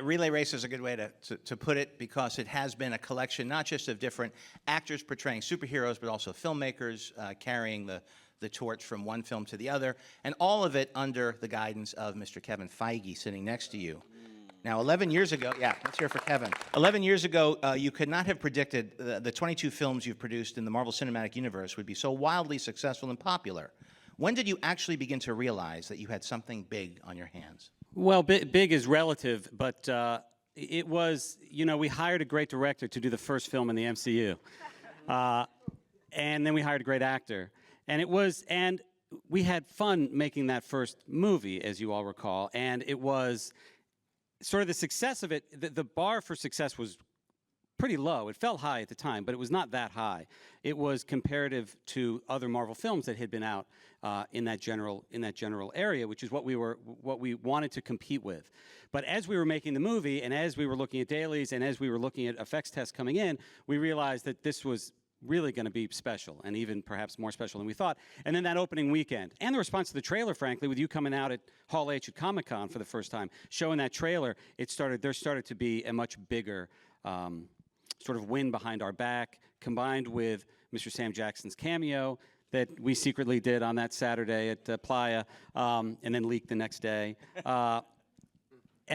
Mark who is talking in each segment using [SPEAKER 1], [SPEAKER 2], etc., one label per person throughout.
[SPEAKER 1] Relay Race is a good way to put it because it has been a collection not just of different actors portraying superheroes, but also filmmakers carrying the torch from one film to the other, and all of it under the guidance of Mr. Kevin Feige sitting next to you. Now, 11 years ago, yeah, let's hear it for Kevin. 11 years ago, you could not have predicted the 22 films you've produced in the Marvel Cinematic Universe would be so wildly successful and popular. When did you actually begin to realize that you had something big on your hands?
[SPEAKER 2] Well, big is relative, but it was, we hired a great director to do the first film in the MCU. And then we hired a great actor. And we had fun making that first movie, as you all recall. And it was sort of the success of it, the bar for success was pretty low. It felt high at the time, but it was not that high. It was comparative to other Marvel films that had been out in that general area, which is what we wanted to compete with. But as we were making the movie, and as we were looking at dailies, and as we were looking at effects tests coming in, we realized that this was really going to be special, and even perhaps more special than we thought. And then that opening weekend, and the response to the trailer, frankly, with you coming out at Hall H at Comic-Con for the first time, showing that trailer, there started to be a much bigger sort of wind behind our back, combined with Mr. Sam Jackson's cameo that we secretly did on that Saturday at Playa, and then leaked the next day. And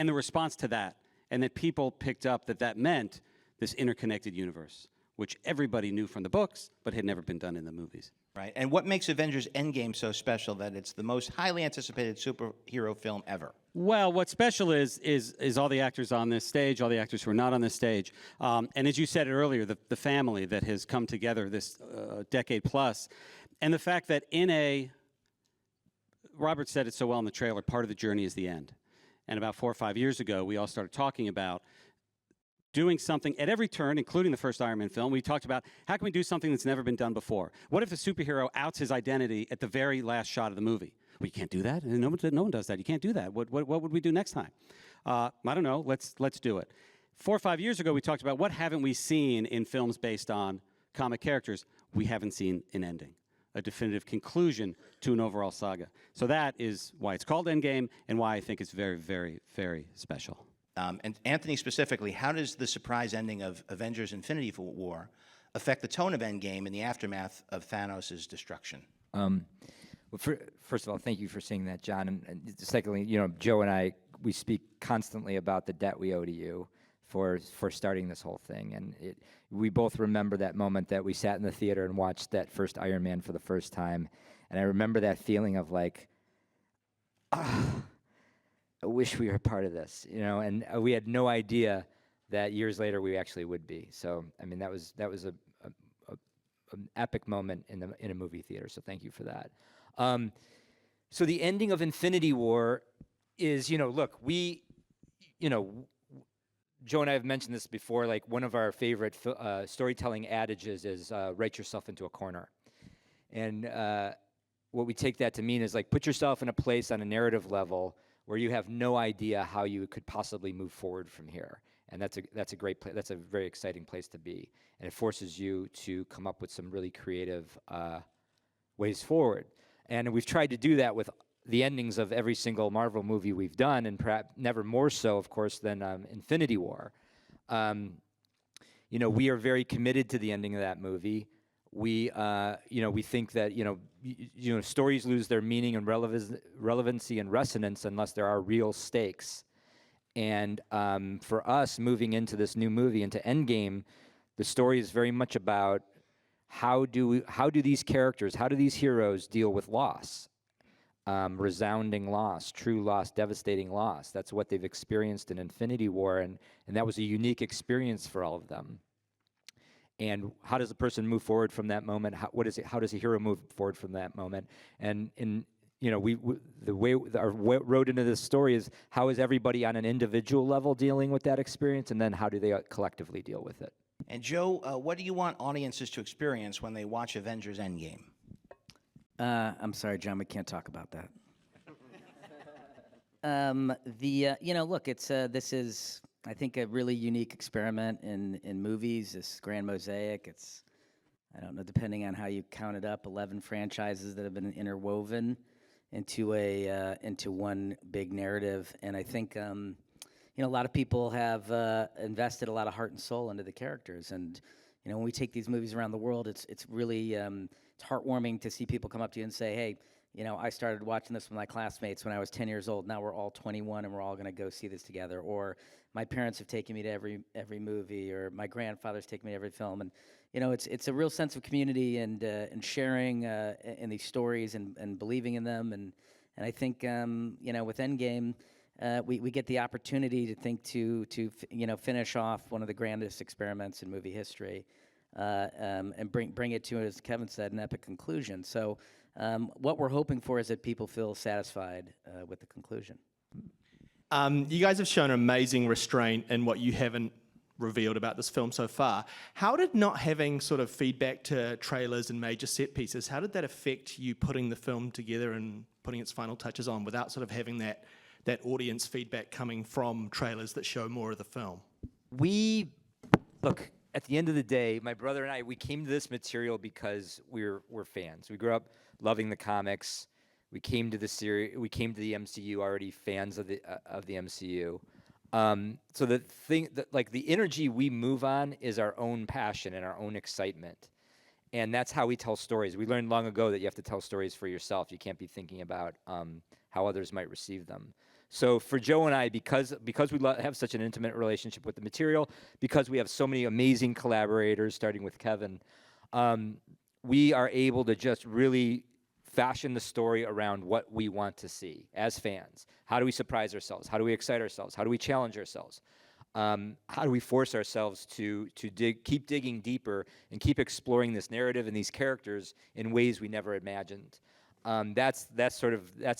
[SPEAKER 2] the response to that, and that people picked up that meant this interconnected universe, which everybody knew from the books, but had never been done in the movies.
[SPEAKER 1] Right. And what makes Avengers Endgame so special that it's the most highly anticipated superhero film ever?
[SPEAKER 2] Well, what's special is all the actors on this stage, all the actors who are not on this stage. And as you said earlier, the family that has come together this decade plus. And the fact that Robert said it so well in the trailer, part of the journey is the end. And about 4 or 5 years ago, we all started talking about doing something at every turn, including the first Iron Man film. We talked about, how can we do something that's never been done before? What if the superhero outs his identity at the very last shot of the movie? Well, you can't do that. No one does that. You can't do that. What would we do next time? I don't know. Let's do it. 4 or 5 years ago, we talked about what haven't we seen in films based on comic characters? We haven't seen an ending, a definitive conclusion to an overall saga. So that is why it's called Endgame, and why I think it's very, very, very special.
[SPEAKER 1] And Anthony specifically, how does the surprise ending of Avengers Infinity War affect the tone of Endgame in the aftermath of Thanos' destruction?
[SPEAKER 3] Well, first of all, thank you for saying that, John. And secondly, Joe and I, we speak constantly about the debt we owe to you for starting this whole thing. And we both remember that moment that we sat in the theater and watched that first Iron Man for the first time. And I remember that feeling of like, I wish we were part of this, and we had no idea that years later we actually would be. So, I mean, that was an epic moment in a movie theater. So, thank you for that. So, the ending of Infinity War is, look, Joe and I have mentioned this before. Like, one of our favorite storytelling adages is write yourself into a corner, and what we take that to mean is like put yourself in a place on a narrative level where you have no idea how you could possibly move forward from here. And that's a great place. That's a very exciting place to be. And it forces you to come up with some really creative ways forward. And we've tried to do that with the endings of every single Marvel movie we've done, and perhaps never more so, of course, than Infinity War. We are very committed to the ending of that movie. We think that stories lose their meaning and relevancy and resonance unless there are real stakes. And for us, moving into this new movie, into Endgame, the story is very much about how do these characters, how do these heroes deal with loss, resounding loss, true loss, devastating loss. That's what they've experienced in Infinity War, and that was a unique experience for all of them. And how does a person move forward from that moment? How does a hero move forward from that moment? And the way our road into this story is, how is everybody on an individual level dealing with that experience, and then how do they collectively deal with it?
[SPEAKER 1] And Joe, what do you want audiences to experience when they watch Avengers Endgame?
[SPEAKER 4] I'm sorry, John, we can't talk about that. Look, this is, I think, a really unique experiment in movies, this grand mosaic. It's, I don't know, depending on how you count it up, 11 franchises that have been interwoven into one big narrative. And I think, you know, a lot of people have invested a lot of heart and soul into the characters, and you know, when we take these movies around the world, it's really it's heartwarming to see people come up to you and say, hey, you know, I started watching this with my classmates when I was 10 years old. Now we're all 21 and we're all going to go see this together. Or my parents have taken me to every movie, or my grandfather's taken me to every film. And you know, it's a real sense of community and sharing in these stories and believing in them. And I think you know, with Endgame, we get the opportunity to you know, finish off one of the grandest experiments in movie history, and bring it to, as Kevin said, an epic conclusion. So what we're hoping for is that people feel satisfied with the conclusion.
[SPEAKER 5] You guys have shown amazing restraint in what you haven't revealed about this film so far. How did not having sort of feedback to trailers and major set pieces, how did that affect you putting the film together and putting its final touches on without sort of having that audience feedback coming from trailers that show more of the film?
[SPEAKER 3] Look, at the end of the day, my brother and I, we came to this material because we're fans. We grew up loving the comics. We came to the series. We came to the MCU already fans of the MCU. So the thing that, like, the energy we move on is our own passion and our own excitement, and that's how we tell stories. We learned long ago that you have to tell stories for yourself. You can't be thinking about how others might receive them. So for Joe and I, because we have such an intimate relationship with the material, because we have so many amazing collaborators, starting with Kevin, we are able to just really fashion the story around what we want to see as fans. How do we surprise ourselves? How do we excite ourselves? How do we challenge ourselves? How do we force ourselves to keep digging deeper and keep exploring this narrative and these characters in ways we never imagined? That's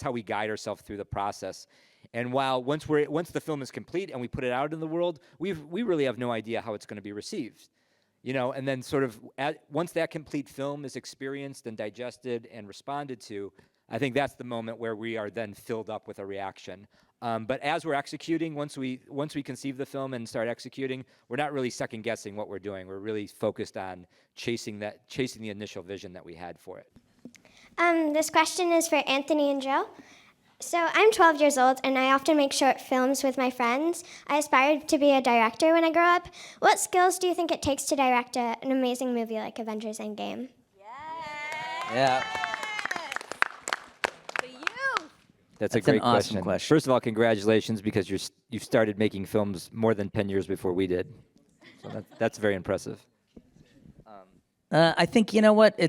[SPEAKER 3] how we guide ourselves through the process. And while once the film is complete and we put it out in the world, we really have no idea how it's going to be received, you know. And then sort of once that complete film is experienced and digested and responded to, I think that's the moment where we are then filled up with a reaction. But as we're executing, once we conceive the film and start executing, we're not really second guessing what we're doing. We're really focused on chasing the initial vision that we had for it.
[SPEAKER 6] This question is for Anthony and Joe. So I'm 12 years old, and I often make short films with my friends. I aspired to be a director when I grow up. What skills do you think it takes to direct an amazing movie like Avengers Endgame?
[SPEAKER 4] Yeah.
[SPEAKER 3] That's a
[SPEAKER 4] an
[SPEAKER 3] great
[SPEAKER 4] awesome question.
[SPEAKER 3] First of all, congratulations, because you've started making films more than 10 years before we did. So that's very impressive.
[SPEAKER 4] I think, you know what,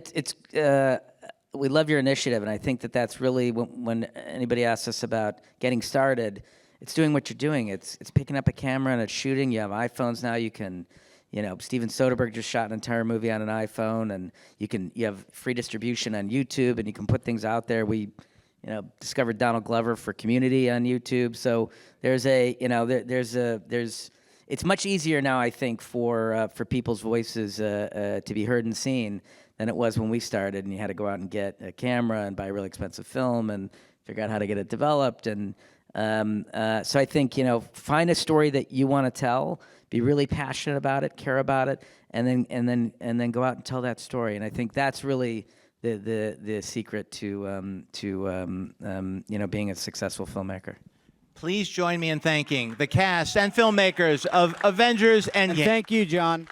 [SPEAKER 4] we love your initiative, and I think that's really when anybody asks us about getting started, it's doing what you're doing. It's picking up a camera and it's shooting. You have iPhones now. You can, you know, Steven Soderbergh just shot an entire movie on an iPhone, and you have free distribution on YouTube, and you can put things out there. We, you know, discovered Donald Glover for Community on YouTube. So it's much easier now, I think, for people's voices to be heard and seen than it was when we started, and you had to go out and get a camera and buy a really expensive film and figure out how to get it developed. And so I think, you know, find a story that you want to tell, be really passionate about it, care about it, and then go out and tell that story. And I think that's really the secret to you know, being a successful filmmaker.
[SPEAKER 1] Please join me in thanking the cast and filmmakers of Avengers Endgame.
[SPEAKER 7] Thank you, John.